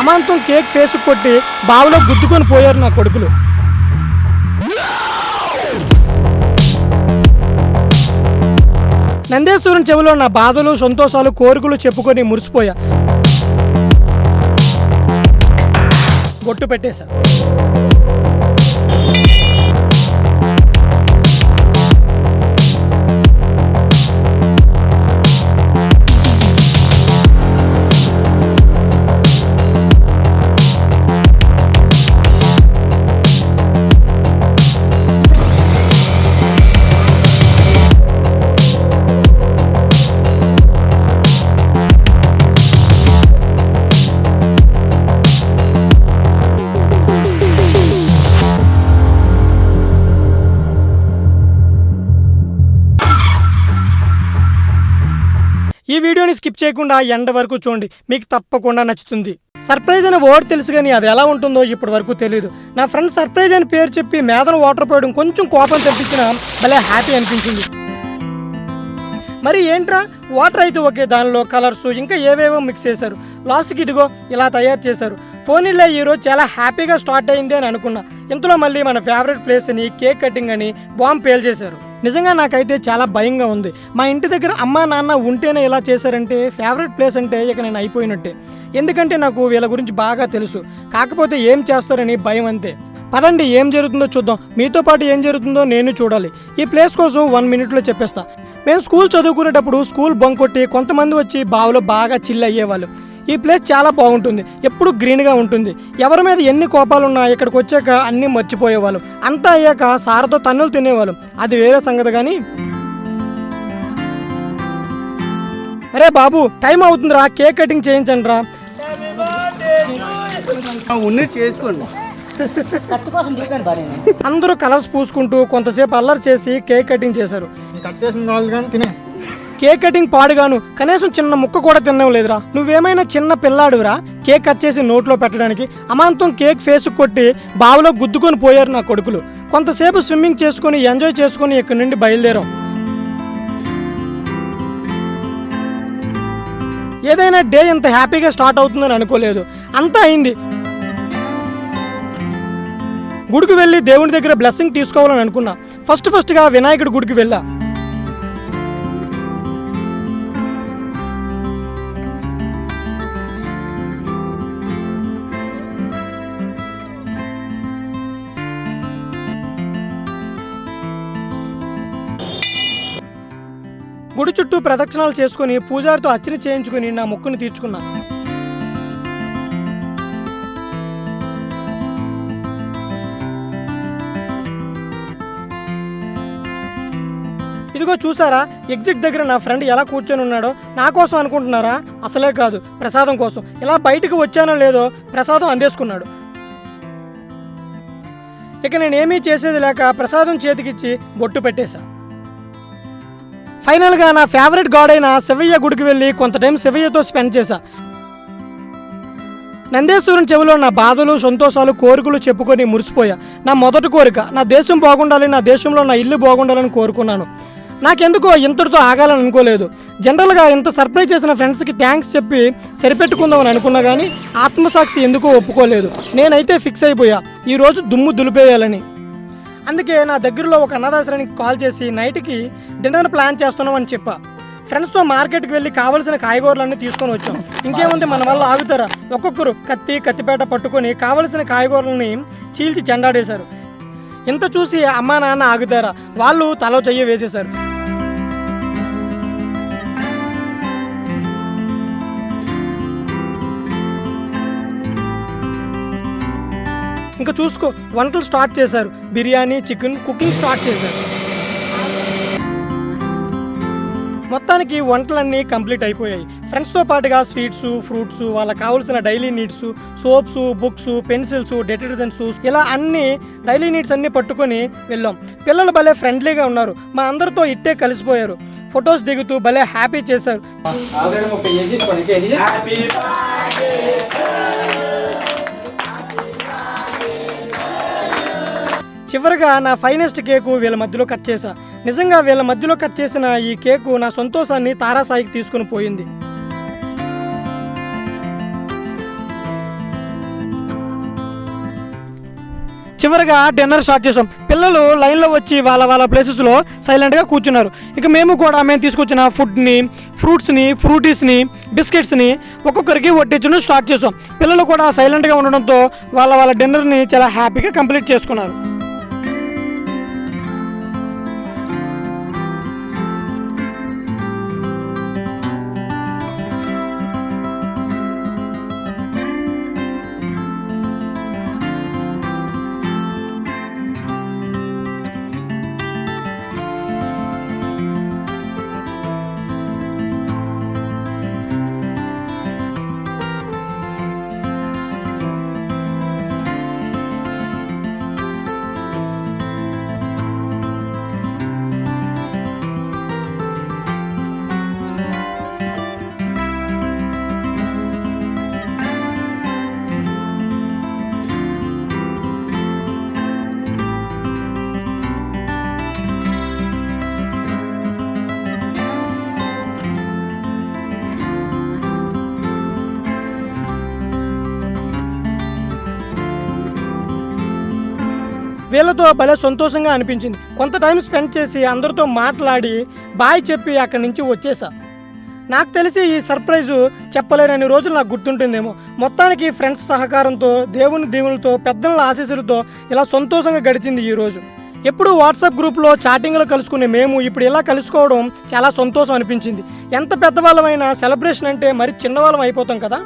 అమాంతం cake face కొట్టి బావిలో గుద్దుకొని పోయారు నా కొడుకులు. నందేశ్వరం చెవిలో నా బాధలు సంతోషాలు కోరికలు చెప్పుకొని మురిసిపోయా. బొట్టు పెట్టేశా. ఈ వీడియోని స్కిప్ చేయకుండా ఎండ్ వరకు చూడండి, మీకు తప్పకుండా నచ్చుతుంది. సర్ప్రైజ్ అనే వర్డ్ తెలుసు కానీ అది ఎలా ఉంటుందో ఇప్పటి వరకు తెలియదు. నా ఫ్రెండ్ సర్ప్రైజ్ అని పేరు చెప్పి మేదన వాటర్ పోయడం కొంచెం కోపం తెప్పించిన భలే హ్యాపీ అనిపించింది. మరి ఏంట్రా వాటర్ అయితే ఓకే, దానిలో కలర్స్ ఇంకా ఏవేవో మిక్స్ చేశారు, లాస్ట్కి ఇదిగో ఇలా తయారు చేశారు. పోనీలే ఈరోజు చాలా హ్యాపీగా స్టార్ట్ అయింది అని అనుకున్నా. ఇంతలో మళ్ళీ మన ఫేవరెట్ ప్లేస్ అని కేక్ కటింగ్ అని బాంబు పేల్ చేశారు. నిజంగా నాకైతే చాలా భయంగా ఉంది. మా ఇంటి దగ్గర అమ్మా నాన్న ఉంటేనే ఇలా చేశారంటే ఫేవరెట్ ప్లేస్ అంటే ఇక నేను అయిపోయినట్టే. ఎందుకంటే నాకు వీళ్ళ గురించి బాగా తెలుసు. కాకపోతే ఏం చేస్తారని భయం అంతే. పదండి ఏం జరుగుతుందో చూద్దాం. మీతో పాటు ఏం జరుగుతుందో నేను చూడాలి. ఈ ప్లేస్ కోసం 1 minute చెప్పేస్తా. మేము స్కూల్ చదువుకునేటప్పుడు స్కూల్ బంక్ కొట్టి కొంతమంది వచ్చి బావిలో బాగా చిల్ అయ్యేవాళ్ళు. ఈ ప్లేస్ చాలా బాగుంటుంది, ఎప్పుడు గ్రీన్గా ఉంటుంది. ఎవరి మీద ఎన్ని కోపాలున్నా ఇక్కడికి వచ్చాక అన్నీ మర్చిపోయేవాళ్ళు. అంతా అయ్యాక సారతో తన్నులు తినేవాళ్ళు, అది వేరే సంగతి. కానీ అరే బాబు టైం అవుతుందిరా, కేక్ కటింగ్ చేయించండి రా. అందరూ కలర్స్ పూసుకుంటూ కొంతసేపు అల్లరి చేసి కేక్ కటింగ్ చేశారు. కేక్ కటింగ్ పాడుగాను, కనీసం చిన్న ముక్క కూడా తినలేదురా. నువ్వేమైనా చిన్న పిల్లాడురా కేక్ కట్ చేసి నోట్లో పెట్టడానికి? అమాంతం కేక్ ఫేస్ కొట్టి బావిలో గుద్దుకొని పోయారు నా కొడుకులు. కొంతసేపు స్విమ్మింగ్ చేసుకుని ఎంజాయ్ చేసుకుని ఇక్కడి నుండి బయలుదేరాం. ఏదైనా డే ఇంత హ్యాపీగా స్టార్ట్ అవుతుందని అనుకోలేదు. అంతా అయింది. గుడికి వెళ్ళి దేవుని దగ్గర బ్లెస్సింగ్ తీసుకోవాలని అనుకున్నా. ఫస్ట్గా వినాయకుడి గుడికి వెళ్ళా. గుడి చుట్టూ ప్రదక్షిణాలు చేసుకుని పూజారితో అర్చన చేయించుకుని నా మొక్కును తీర్చుకున్నా. ఇదిగో చూసారా ఎగ్జిట్ దగ్గర నా ఫ్రెండ్ ఎలా కూర్చొని ఉన్నాడో? నా కోసం అనుకుంటున్నారా? అసలే కాదు, ప్రసాదం కోసం. ఇలా బయటకు వచ్చానో లేదో ప్రసాదం అందేసుకున్నాడు. ఇక నేనేమీ చేసేది లేక ప్రసాదం చేతికిచ్చి బొట్టు పెట్టేశా. ఫైనల్గా నా ఫేవరెట్ గాడ్ అయిన శివయ్య గుడికి వెళ్ళి కొంత టైం శివయ్యతో స్పెండ్ చేశా. నందేశ్వరం చెవిలో నా బాధలు సంతోషాలు కోరికలు చెప్పుకొని మురిసిపోయా. నా మొదటి కోరిక నా దేశం బాగుండాలి, నా దేశంలో నా ఇల్లు బాగుండాలని కోరుకున్నాను. నాకెందుకో ఇంతటితో ఆగాలని అనుకోలేదు. జనరల్గా ఇంత సర్ప్రైజ్ చేసిన ఫ్రెండ్స్కి థ్యాంక్స్ చెప్పి సరిపెట్టుకుందామని అనుకున్నా కానీ ఆత్మసాక్షి ఎందుకో ఒప్పుకోలేదు. నేనైతే ఫిక్స్ అయిపోయా ఈరోజు దుమ్ము దులిపేయాలని. అందుకే నా దగ్గరలో ఒక అనాథాశ్రయానికి కాల్ చేసి నైట్కి డిన్నర్ ప్లాన్ చేస్తున్నామని చెప్పా. ఫ్రెండ్స్తో మార్కెట్కి వెళ్ళి కావలసిన కాయగూరలన్నీ తీసుకొని వచ్చాం. ఇంకేముంది, మన వల్ల ఆగుతారా? ఒక్కొక్కరు కత్తిపేట పట్టుకొని కావలసిన కాయగూరలని చీల్చి చెండాడేశారు. ఇంత చూసి అమ్మా నాన్న ఆగుతారా? వాళ్ళు తలో చెయ్యి వేసేశారు. ఇంకా చూసుకో వంటలు స్టార్ట్ చేశారు. బిర్యానీ, చికెన్ కుకింగ్ స్టార్ట్ చేశారు. మొత్తానికి వంటలన్నీ కంప్లీట్ అయిపోయాయి. ఫ్రెండ్స్తో పాటుగా స్వీట్స్, ఫ్రూట్స్, వాళ్ళకి కావాల్సిన daily needs, soaps, books, pencils, detergents, ఇలా అన్ని డైలీ నీడ్స్ అన్నీ పట్టుకొని వెళ్ళాం. పిల్లలు భలే ఫ్రెండ్లీగా ఉన్నారు. మా అందరితో ఇట్టే కలిసిపోయారు. ఫొటోస్ దిగుతూ భలే హ్యాపీ చేశారు. చివరిగా నా ఫైనెస్ట్ కేకు వీళ్ళ మధ్యలో కట్ చేశా. నిజంగా వీళ్ళ మధ్యలో కట్ చేసిన ఈ కేకు నా సంతోషాన్ని తారాస్థాయికి తీసుకుని పోయింది. చివరిగా డిన్నర్ స్టార్ట్ చేసాం. పిల్లలు లైన్లో వచ్చి వాళ్ళ ప్లేసెస్లో సైలెంట్గా కూర్చున్నారు. ఇక మేము తీసుకొచ్చిన ఫుడ్ని, ఫ్రూట్స్ని, ఫ్రూటీస్ని, బిస్కెట్స్ని ఒక్కొక్కరికి వడ్డించడం స్టార్ట్ చేసాం. పిల్లలు కూడా సైలెంట్గా ఉండడంతో వాళ్ళ డిన్నర్ని చాలా హ్యాపీగా కంప్లీట్ చేసుకున్నారు. వీళ్ళతో భలే సంతోషంగా అనిపించింది. కొంత టైం స్పెండ్ చేసి అందరితో మాట్లాడి బాయ్ చెప్పి అక్కడి నుంచి వచ్చేసా. నాకు తెలిసి ఈ సర్ప్రైజు చెప్పలేనన్ని రోజులు నాకు గుర్తుంటుందేమో. మొత్తానికి ఫ్రెండ్స్ సహకారంతో, దేవుని దీవులతో, పెద్దల ఆశీస్సులతో ఇలా సంతోషంగా గడిచింది ఈ రోజు. ఎప్పుడు వాట్సాప్ గ్రూప్లో చాటింగ్లో కలుసుకునే మేము ఇప్పుడు ఇలా కలుసుకోవడం చాలా సంతోషం అనిపించింది. ఎంత పెద్దవాళ్ళమైనా సెలబ్రేషన్ అంటే మరి చిన్నవాళ్ళం అయిపోతాం కదా.